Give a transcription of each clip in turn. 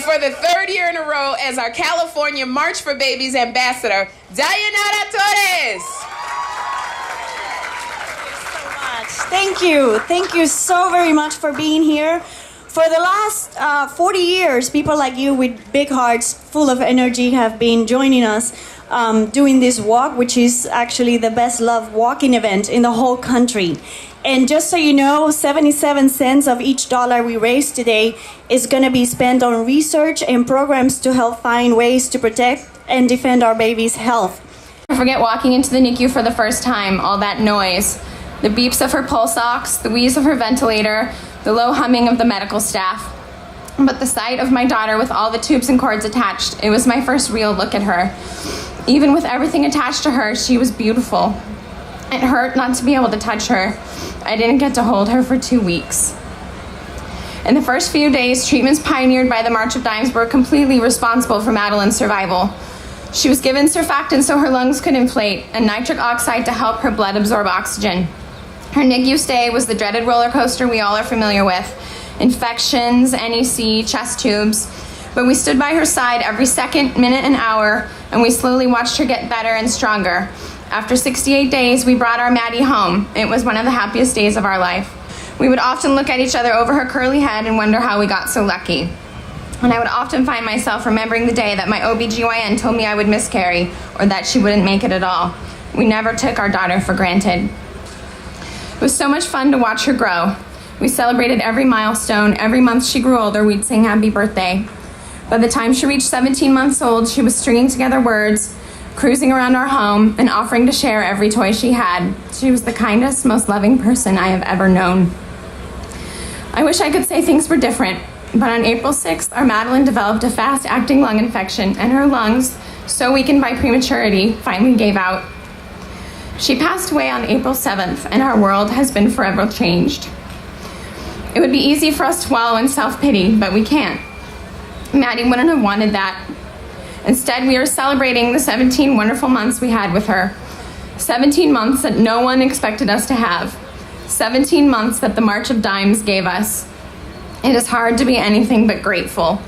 for the third year in a row as our California March for Babies ambassador, Dayanara Torres. Thank you. Thank you so very much for being here. For the last 40 years, people like you with big hearts, full of energy, have been joining us doing this walk, which is actually the best loved walking event in the whole country. And just so you know, 77 cents of each dollar we raise today is going to be spent on research and programs to help find ways to protect and defend our babies' health. I forget walking into the NICU for the first time, all that noise. The beeps of her pulse ox, the wheeze of her ventilator, the low humming of the medical staff. But the sight of my daughter with all the tubes and cords attached, it was my first real look at her. Even with everything attached to her, she was beautiful. It hurt not to be able to touch her. I didn't get to hold her for 2 weeks. In the first few days, treatments pioneered by the March of Dimes were completely responsible for Madeline's survival. She was given surfactant so her lungs could inflate and nitric oxide to help her blood absorb oxygen. Her NICU stay was the dreaded roller coaster we all are familiar with. Infections, NEC, chest tubes. But we stood by her side every second, minute, and hour, and we slowly watched her get better and stronger. After 68 days, we brought our Maddie home. It was one of the happiest days of our life. We would often look at each other over her curly head and wonder how we got so lucky. And I would often find myself remembering the day that my OBGYN told me I would miscarry or that she wouldn't make it at all. We never took our daughter for granted. It was so much fun to watch her grow. We celebrated every milestone. Every month she grew older, we'd sing happy birthday. By the time she reached 17 months old, she was stringing together words, cruising around our home, and offering to share every toy she had. She was the kindest, most loving person I have ever known. I wish I could say things were different, but on April 6th, our Madeline developed a fast-acting lung infection, and her lungs, so weakened by prematurity, finally gave out. She passed away on April 7th, and our world has been forever changed. It would be easy for us to wallow in self-pity, but we can't. Maddie wouldn't have wanted that. Instead, we are celebrating the 17 wonderful months we had with her. 17 months that no one expected us to have. 17 months that the March of Dimes gave us. It is hard to be anything but grateful.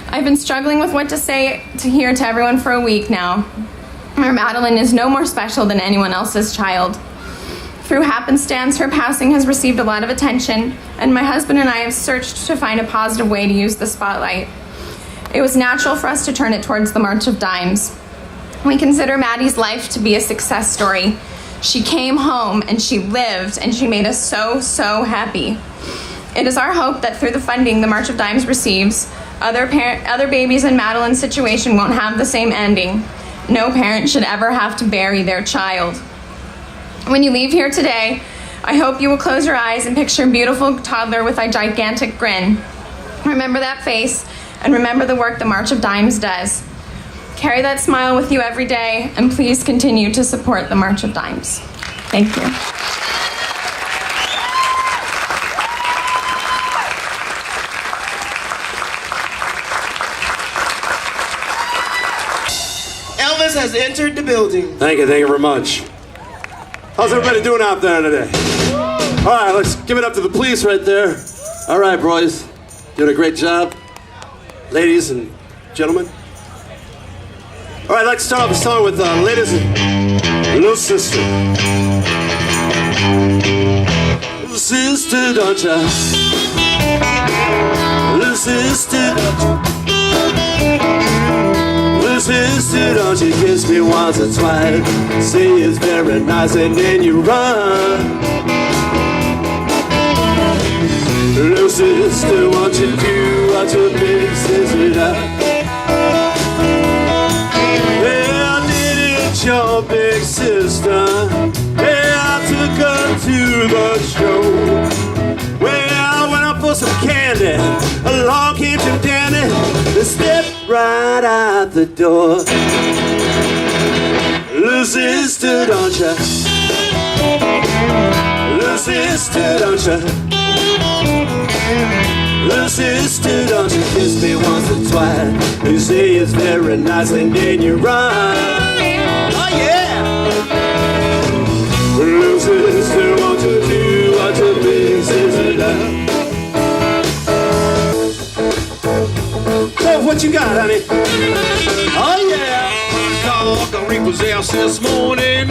I've been struggling with what to say here to everyone for a week now. Our Madeline is no more special than anyone else's child. Through happenstance, her passing has received a lot of attention, and my husband and I have searched to find a positive way to use the spotlight. It was natural for us to turn it towards the March of Dimes. We consider Maddie's life to be a success story. She came home and she lived, and she made us so, so happy. It is our hope that through the funding the March of Dimes receives, other babies in Madeline's situation won't have the same ending. No parent should ever have to bury their child. When you leave here today, I hope you will close your eyes and picture a beautiful toddler with a gigantic grin. Remember that face, and remember the work the March of Dimes does. Carry that smile with you every day, and please continue to support the March of Dimes. Thank you. Elvis has entered the building. Thank you very much. How's everybody doing out there today? All right, let's give it up to the police right there. All right, boys, doing a great job. Ladies and gentlemen. All right, I'd like to start off the song with Ladies and Little Sister. Little sister, don't ya? Little sister, don't ya? Little sister, don't you kiss me once or twice? Say it's very nice and then you run. Little sister, won't you do what your big sister does? Well, did it your big sister? Hey, I took her to the show. Well, I went up for some candy. Along came Jim Dandy. They stepped right out the door. Little sister, don't ya? Little sister, don't ya? Little sister, don't you kiss me once or twice? You say it's very nice and then you run. Oh yeah! Little sister, won't you do what your big sister does? honey. Oh, yeah. Got repossessed this morning.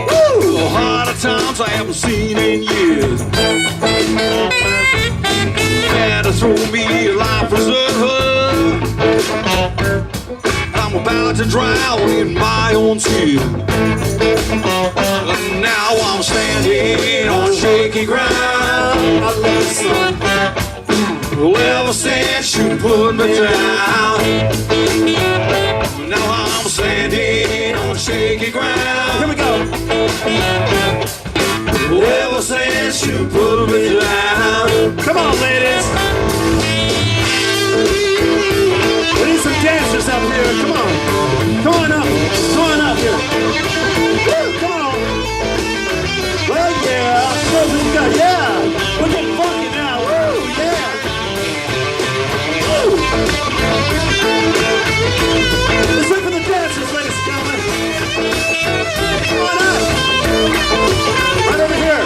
Woo! Harder times I haven't seen in years. Had to throw me a life preserver. I'm about to drown in my own tears. And now I'm standing on shaky ground. I love the sun. Well, ever since you put me down, now I'm standing on shaky ground. Here we go. Ever since you put me down. Come on, ladies. We need some dancers up here. Come on. Come on up. Come on up here. Woo, come on. Well, yeah. Show what you got. Yeah. We're getting funky now. Woo, yeah. Woo. Let's look for the dancers, ladies and gentlemen. Come on up. Right over here.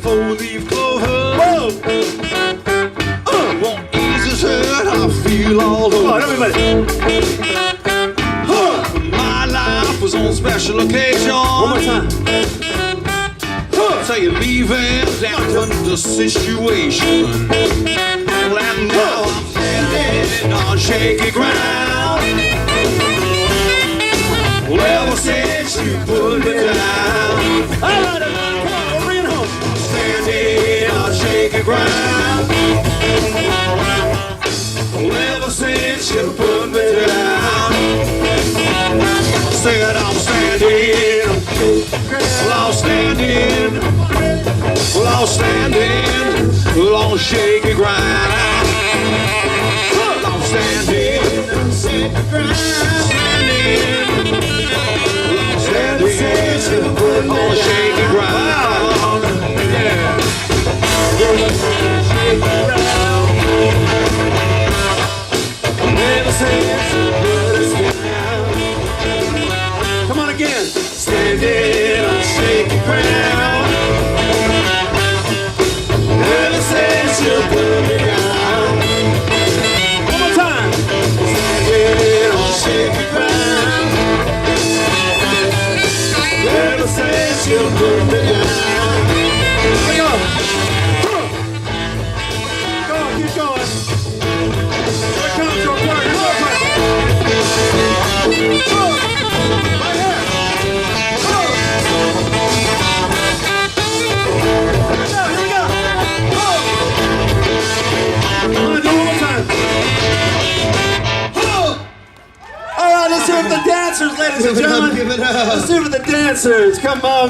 Four-leaf clover. Whoa! Won't ease his head, I feel all over. Come on, everybody. My life was on special occasion. One more time. Say you're leaving, dampen the situation. Well, and now I'm standing on shaky ground. Well, ever since you put me down. All right, everybody, come on, we're bringing home. Standing on shaky ground. Well, ever since you put me down. Said I'm standing. Well, I'm standing. Well, I'm standing. Well, on shaky ground. I'm standing. Standing. Standing on shaky ground. Yeah. Never since you put us down. Come on again. Standing on shaky ground. Ever since you put me down. One more time. Standing on shaky ground. Ever since you put me down. Here we go. Go on, keep going. Here it comes, your part. Here's our part. Go. Right here. Go. Here we go. Go. Come on, do it one more time. Go. All right, let's hear it for the dancers, ladies and gentlemen. Give it up. Let's hear it for the dancers. Come on.